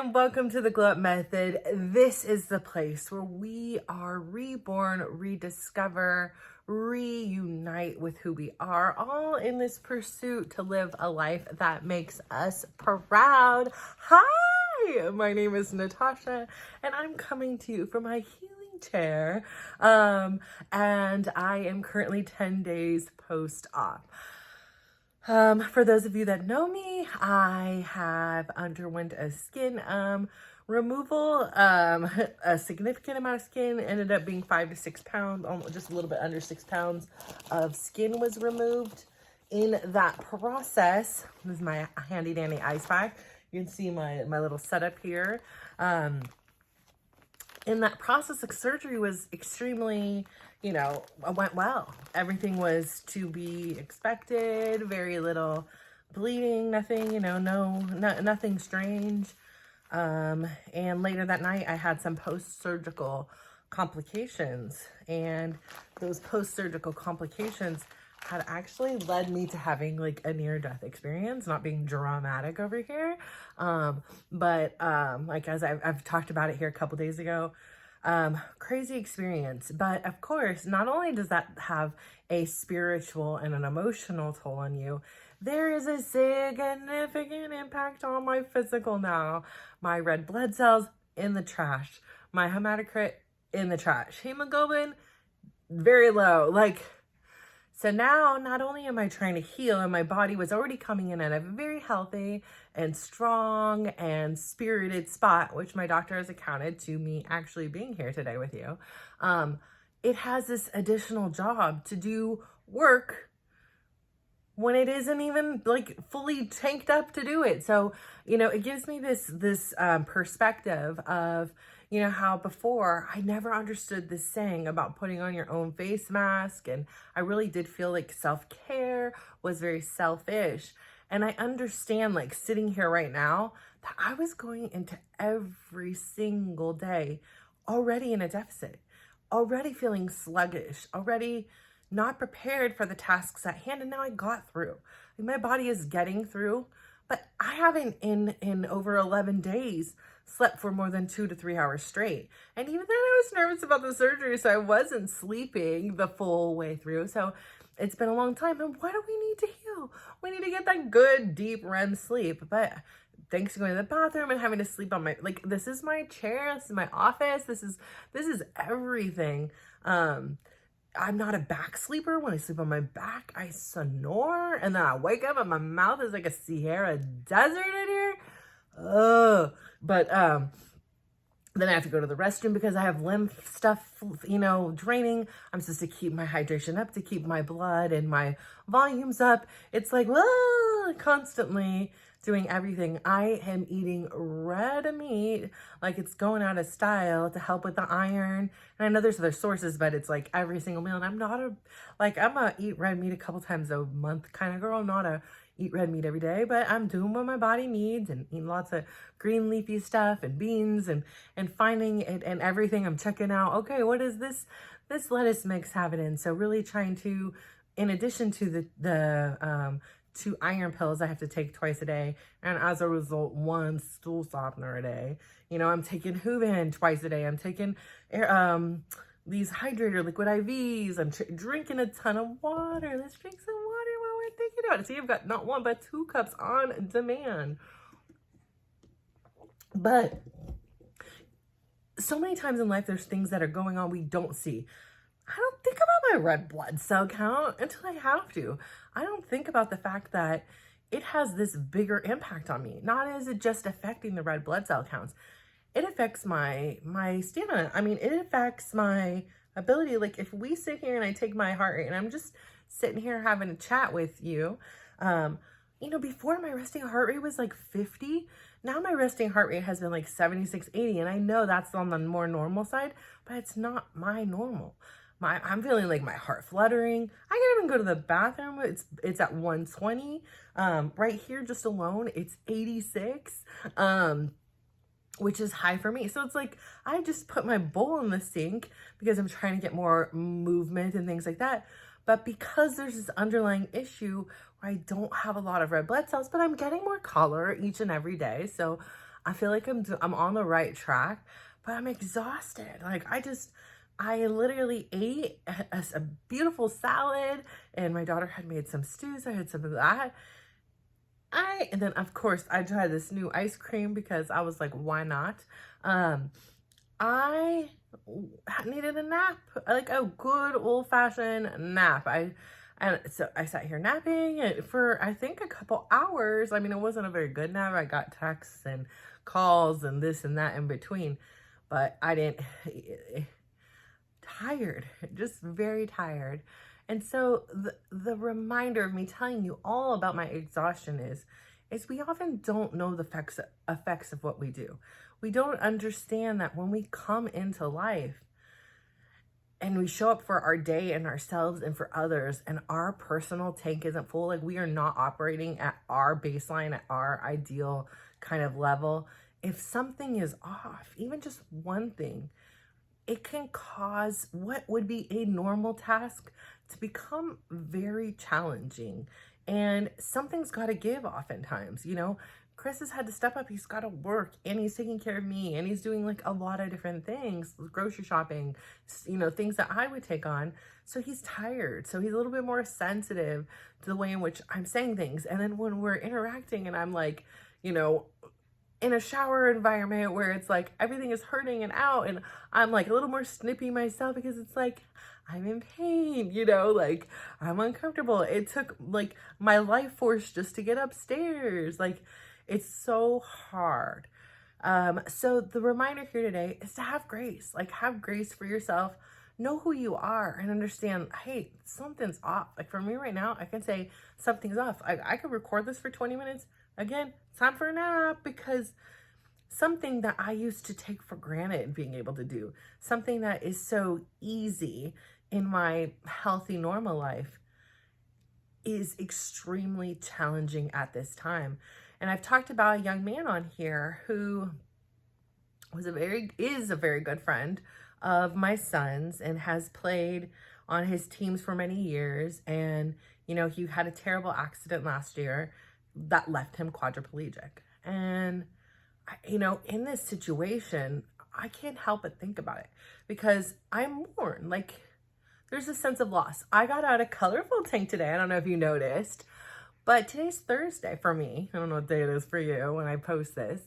and welcome to the Glow Up Method. This is the place where we are reborn, rediscover, reunite with who we are, all in this pursuit to live a life that makes us proud. Hi, my name is Natasha, and I'm coming to you from my healing chair. And I am currently 10 days post-op. For those of you that know me, I have underwent a skin removal. A significant amount of skin, ended up being 5 to 6 pounds, almost just a little bit under 6 pounds of skin was removed. In that process, this is my handy dandy ice pack. You can see my little setup here. In that process, the surgery was extremely, went well. Everything was to be expected, very little bleeding, nothing, nothing strange. And later that night, I had some post-surgical complications, and those post-surgical complications had actually led me to having like a near-death experience, not being dramatic over here. Like as I've talked about it here a couple days ago, crazy experience. But of course, not only does that have a spiritual and an emotional toll on you, there is a significant impact on my physical now. My red blood cells in the trash, my hematocrit in the trash, hemoglobin very low. So now, not only am I trying to heal, and my body was already coming in at a very healthy and strong and spirited spot, which my doctor has accounted to me actually being here today with you. It has this additional job to do work when it isn't even like fully tanked up to do it. So, it gives me this perspective of, how before I never understood this saying about putting on your own face mask. And I really did feel like self-care was very selfish. And I understand, like, sitting here right now, that I was going into every single day already in a deficit, already feeling sluggish, already not prepared for the tasks at hand. And now I got through. Like, my body is getting through, but I haven't in over 11 days slept for more than 2 to 3 hours straight. And even then I was nervous about the surgery, so I wasn't sleeping the full way through. So it's been a long time. And what do we need to heal? We need to get that good, deep REM sleep. But thanks to going to the bathroom and having to sleep on this is my chair, this is my office, this is everything. I'm not a back sleeper. When I sleep on my back, I snore, and then I wake up and my mouth is like a Sahara desert in here. But then I have to go to the restroom because I have lymph stuff, draining. I'm supposed to keep my hydration up, to keep my blood and my volumes up. It's like, constantly doing everything. I am eating red meat like it's going out of style to help with the iron. And I know there's other sources, but it's like every single meal. And I'm a eat red meat a couple times a month kind of girl, not a eat red meat every day, but I'm doing what my body needs and eating lots of green leafy stuff and beans and finding it and everything. I'm checking out, okay, what is this lettuce mix have it in? So really trying to, in addition to the 2 iron pills I have to take twice a day, and as a result, 1 stool softener a day. I'm taking Hubin twice a day. I'm taking these hydrator liquid IVs. I'm drinking a ton of water. Let's drink some water while we're thinking about it. See, I've got not 1, but 2 cups on demand. But so many times in life, there's things that are going on we don't see. I don't think about my red blood cell count until I have to. I don't think about the fact that it has this bigger impact on me. Not is it just affecting the red blood cell counts. It affects my stamina. I mean, it affects my ability. Like if we sit here and I take my heart rate and I'm just sitting here having a chat with you, before my resting heart rate was like 50. Now my resting heart rate has been like 76, 80. And I know that's on the more normal side, but it's not my normal. I'm feeling like my heart fluttering. I can't even go to the bathroom. It's at 120. Right here just alone, it's 86. Which is high for me. So it's like, I just put my bowl in the sink because I'm trying to get more movement and things like that. But because there's this underlying issue where I don't have a lot of red blood cells, but I'm getting more color each and every day. So I feel like I'm on the right track, but I'm exhausted. Like I literally ate a beautiful salad, and my daughter had made some stews. I had some of that. And then of course I tried this new ice cream because I was like, why not? I needed a nap, like a good old-fashioned nap. And so I sat here napping for I think a couple hours. I mean, it wasn't a very good nap. I got texts and calls and this and that in between, but I didn't tired, just very tired. And so the reminder of me telling you all about my exhaustion is we often don't know the effects of what we do. We don't understand that when we come into life and we show up for our day and ourselves and for others, and our personal tank isn't full, like we are not operating at our baseline, at our ideal kind of level. If something is off, even just one thing, it can cause what would be a normal task to become very challenging. And something's got to give oftentimes, you know. Chris has had to step up. He's got to work, and he's taking care of me, and he's doing like a lot of different things, grocery shopping, you know, things that I would take on. So he's tired. So he's a little bit more sensitive to the way in which I'm saying things. And then when we're interacting and I'm like, you know, in a shower environment where it's like everything is hurting and out, and I'm like a little more snippy myself because it's like I'm in pain, you know, like I'm uncomfortable. It took like my life force just to get upstairs. Like it's so hard. So the reminder here today is to have grace. Like have grace for yourself. Know who you are and understand, hey, something's off. Like for me right now, I can say something's off. I could record this for 20 minutes. Again, time for a nap, because something that I used to take for granted being able to do, something that is so easy in my healthy, normal life, is extremely challenging at this time. And I've talked about a young man on here who is a very good friend of my son's and has played on his teams for many years. And, you know, he had a terrible accident last year that left him quadriplegic. And, you know, in this situation, I can't help but think about it because I'm mourn. Like, there's a sense of loss. I got out a colorful tank today. I don't know if you noticed, but today's Thursday for me. I don't know what day it is for you when I post this,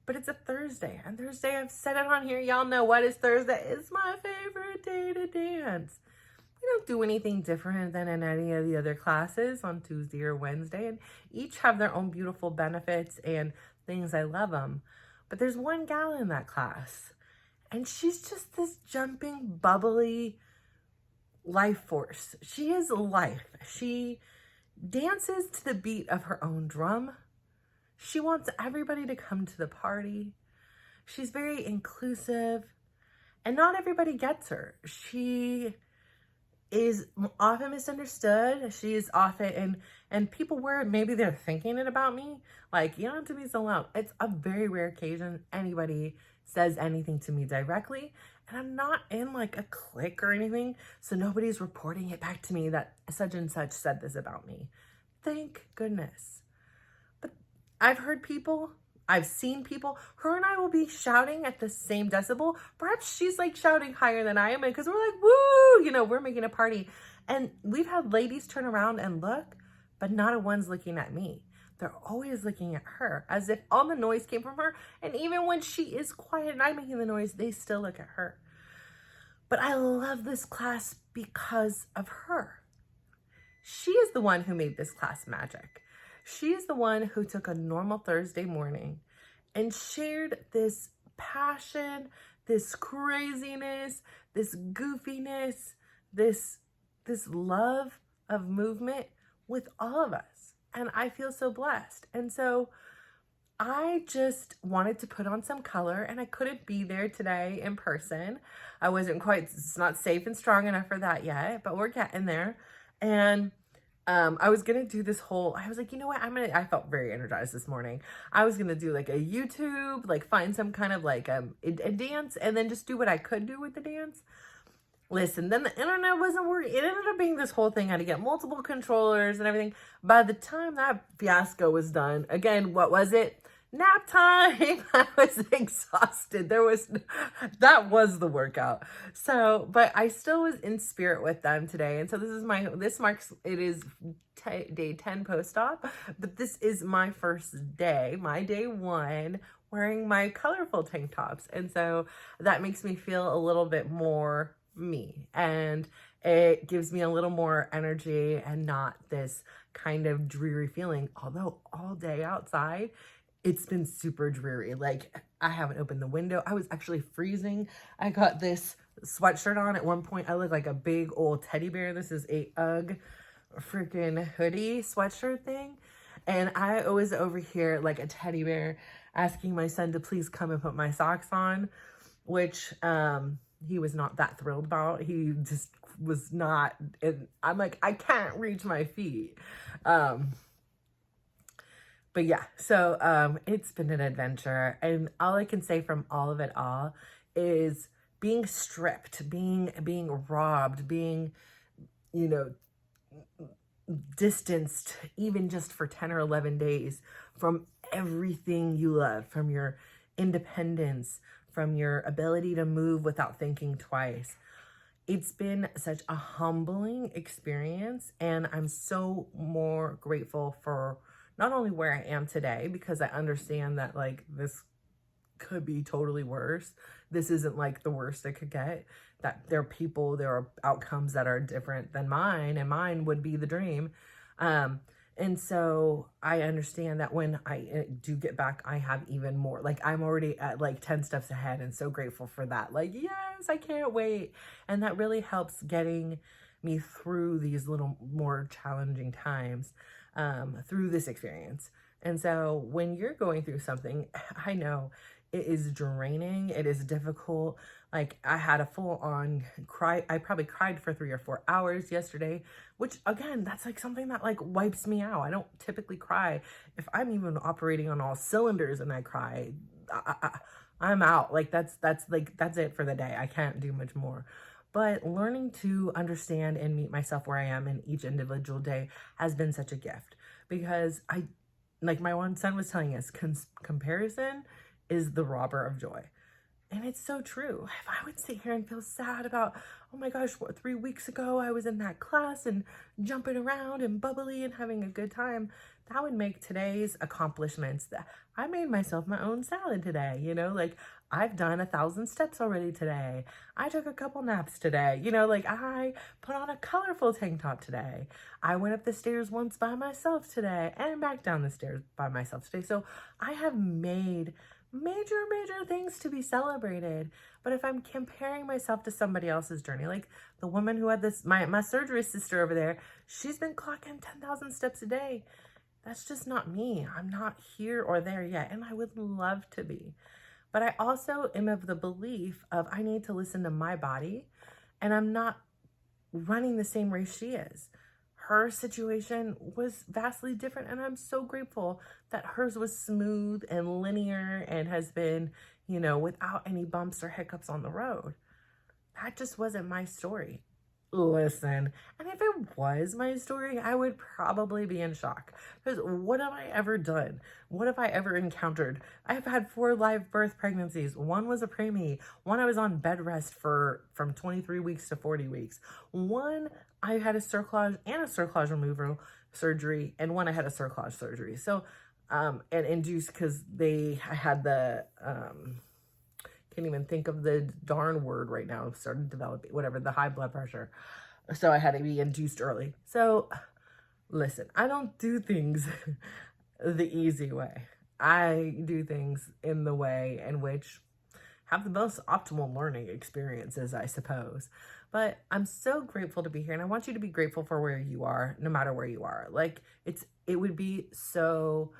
but it's a Thursday. And Thursday, I've said it on here. Y'all know what is Thursday. It's my favorite day to dance. We don't do anything different than in any of the other classes on Tuesday or Wednesday, and each have their own beautiful benefits and things. I love them. But there's one gal in that class, and she's just this jumping, bubbly life force. She is life. She dances to the beat of her own drum. She wants everybody to come to the party. She's very inclusive, and not everybody gets her. She is often misunderstood. She is often, and people where maybe they're thinking it about me, like, you don't have to be so loud. It's a very rare occasion anybody says anything to me directly, and I'm not in like a clique or anything, so nobody's reporting it back to me that such and such said this about me. Thank goodness. But I've heard people, I've seen people, her and I will be shouting at the same decibel. Perhaps she's like shouting higher than I am because we're like, woo, you know, we're making a party. And we've had ladies turn around and look, but not a one's looking at me. They're always looking at her as if all the noise came from her. And even when she is quiet and I'm making the noise, they still look at her. But I love this class because of her. She is the one who made this class magic. She is the one who took a normal Thursday morning and shared this passion, this craziness, this goofiness, this love of movement with all of us. And I feel so blessed. And so I just wanted to put on some color, and I couldn't be there today in person. I wasn't quite, it's not safe and strong enough for that yet, but we're getting there. And I was going to do this whole, I was like, you know what? I felt very energized this morning. I was going to do like a YouTube, like find some kind of like a dance and then just do what I could do with the dance. Listen, then the internet wasn't working. It ended up being this whole thing. I had to get multiple controllers and everything. By the time that fiasco was done, again, what was it? nap time. I was exhausted. That was the workout. So, but I still was in spirit with them today. And so this marks, it is day 10 post-op, but this is my first day, my day one, wearing my colorful tank tops. And so that makes me feel a little bit more me, and it gives me a little more energy and not this kind of dreary feeling. Although all day outside, it's been super dreary. Like, I haven't opened the window. I was actually freezing. I got this sweatshirt on. At one point, I look like a big old teddy bear. This is a UGG freaking hoodie sweatshirt thing. And I was over here like a teddy bear asking my son to please come and put my socks on, which he was not that thrilled about. He just was not. And I'm like, I can't reach my feet. But yeah, so it's been an adventure, and all I can say from all of it all is being stripped, being robbed, being, you know, distanced, even just for 10 or 11 days, from everything you love, from your independence, from your ability to move without thinking twice. It's been such a humbling experience, and I'm so more grateful for not only where I am today, because I understand that like this could be totally worse. This isn't like the worst it could get. That there are outcomes that are different than mine, and mine would be the dream. And so I understand that when I do get back, I have even more. Like, I'm already at like 10 steps ahead, and so grateful for that. Like, yes, I can't wait. And that really helps getting me through these little more challenging times, through this experience. And so when you're going through something, I know it is draining. It is difficult. Like, I had a full on cry. I probably cried for 3 or 4 hours yesterday, which again, that's like something that like wipes me out. I don't typically cry. If I'm even operating on all cylinders and I cry, I'm out. Like, that's it for the day. I can't do much more. But learning to understand and meet myself where I am in each individual day has been such a gift, because like my one son was telling us, comparison is the robber of joy. And it's so true. If I would sit here and feel sad about, oh my gosh, 3 weeks ago I was in that class and jumping around and bubbly and having a good time, that would make today's accomplishments that I made myself my own salad today, like I've done 1,000 steps already today. I took a couple naps today, like I put on a colorful tank top today. I went up the stairs once by myself today and back down the stairs by myself today. So I have made major things to be celebrated. But if I'm comparing myself to somebody else's journey, like the woman who had this, my surgery sister over there, she's been clocking 10,000 steps a day. That's just not me. I'm not here or there yet, and I would love to be. But I also am of the belief of I need to listen to my body, and I'm not running the same race she is. Her situation was vastly different, and I'm so grateful that hers was smooth and linear and has been, without any bumps or hiccups on the road. That just wasn't my story. Listen, and if it was my story, I would probably be in shock, because what have I ever done? What have I ever encountered? I've had 4 live birth pregnancies. One was a preemie. One I was on bed rest from 23 weeks to 40 weeks. One I had a cerclage and a cerclage removal surgery, and one I had a cerclage surgery. So, and induced, because I had the, can't even think of the darn word right now, started developing, whatever, the high blood pressure. So I had to be induced early. So listen, I don't do things the easy way. I do things in the way in which have the most optimal learning experiences, I suppose. But I'm so grateful to be here, and I want you to be grateful for where you are, no matter where you are. Like, it would be so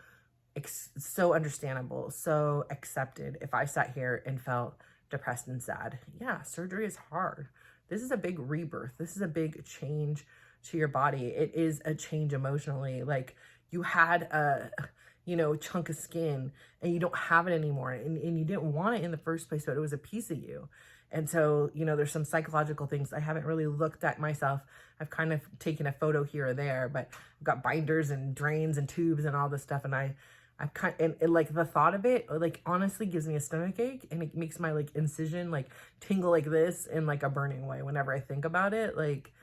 understandable, so accepted if I sat here and felt depressed and sad. Yeah, surgery is hard. This is a big rebirth. This is a big change to your body. It is a change emotionally. Like, you had a chunk of skin and you don't have it anymore, and you didn't want it in the first place, but it was a piece of you. And so, there's some psychological things. I haven't really looked at myself. I've kind of taken a photo here or there, but I've got binders and drains and tubes and all this stuff. And I and like the thought of it, like honestly gives me a stomach ache, and it makes my like incision like tingle like this in like a burning way whenever I think about it. Like,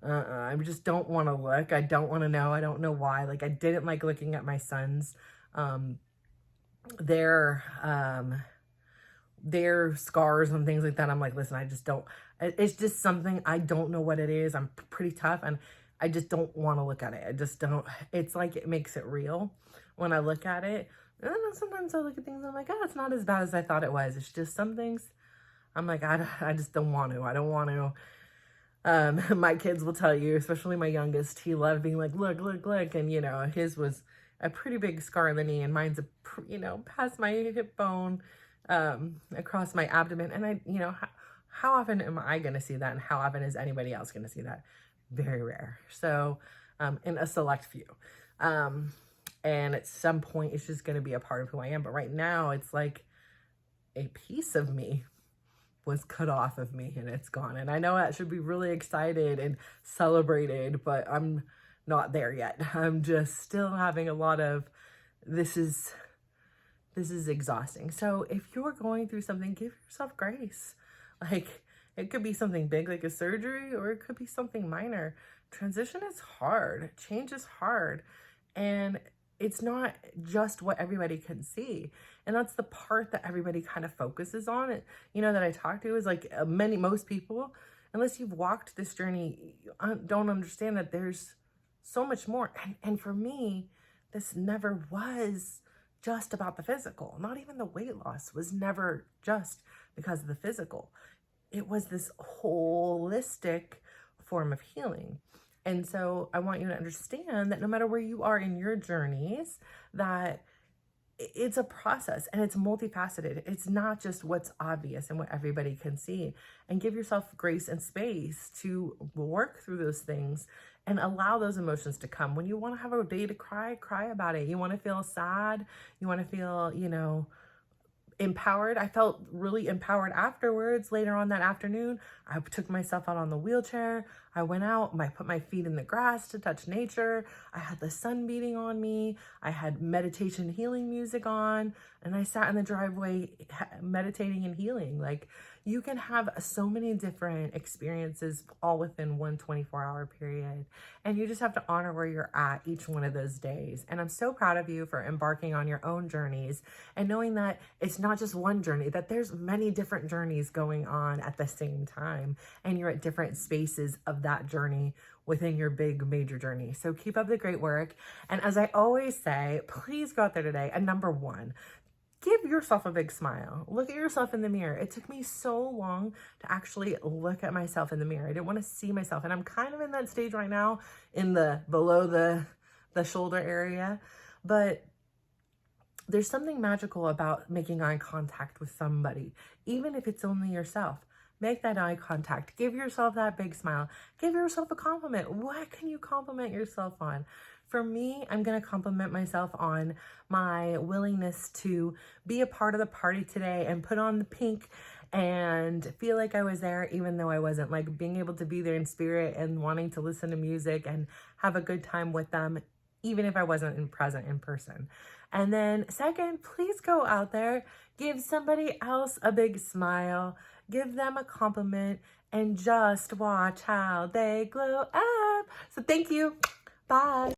I just don't want to look. I don't want to know. I don't know why. Like I didn't like looking at my sons, their, their scars and things like that. I'm like, listen, I just don't, it's just something, I don't know what it is. I'm pretty tough and I just don't want to look at it. I just don't, it's like it makes it real when I look at it. And then sometimes I look at things and I'm like, oh, it's not as bad as I thought it was. It's just some things I'm like, I just don't want to. I don't want to. My kids will tell you, especially my youngest, he loved being like, look, look, look. And, you know, his was a pretty big scar in the knee and mine's, you know, past my hip bone, across my abdomen. And I, you know, how often am I going to see that? And how often is anybody else going to see that? Very rare. So, in a select few. And at some point it's just going to be a part of who I am. But right now it's like a piece of me was cut off of me and it's gone. And I know I should be really excited and celebrated, but I'm not there yet. I'm just still having a lot of, this is exhausting. So if you're going through something, give yourself grace. Like it could be something big like a surgery, or it could be something minor. Transition is hard. Change is hard. And it's not just what everybody can see. And that's the part that everybody kind of focuses on. It, you know, that I talk to is like most people, unless you've walked this journey, don't understand that there's so much more. And for me, this never was just about the physical. Not even the weight loss was never just because of the physical. It was this holistic form of healing. And so I want you to understand that no matter where you are in your journeys, that it's a process and it's multifaceted. It's not just what's obvious and what everybody can see. And give yourself grace and space to work through those things and allow those emotions to come. When you want to have a day to cry, cry about it. You want to feel sad, you want to feel, you know, empowered. I felt really empowered afterwards. Later on that afternoon, I took myself out on the wheelchair. I went out, I put my feet in the grass to touch nature. I had the sun beating on me. I had meditation healing music on, and I sat in the driveway meditating and healing. Like, you can have so many different experiences all within one 24-hour period. And you just have to honor where you're at each one of those days. And I'm so proud of you for embarking on your own journeys and knowing that it's not just one journey, that there's many different journeys going on at the same time. And you're at different spaces of that journey within your big major journey. So keep up the great work. And as I always say, please go out there today. And number one, give yourself a big smile. Look at yourself in the mirror. It took me so long to actually look at myself in the mirror. I didn't want to see myself. And I'm kind of in that stage right now in the below the shoulder area. But there's something magical about making eye contact with somebody, even if it's only yourself. Make that eye contact. Give yourself that big smile. Give yourself a compliment. What can you compliment yourself on? For me, I'm going to compliment myself on my willingness to be a part of the party today and put on the pink and feel like I was there even though I wasn't. Like being able to be there in spirit and wanting to listen to music and have a good time with them, even if I wasn't present in person. And then second, please go out there, give somebody else a big smile, give them a compliment, and just watch how they glow up. So thank you. Bye.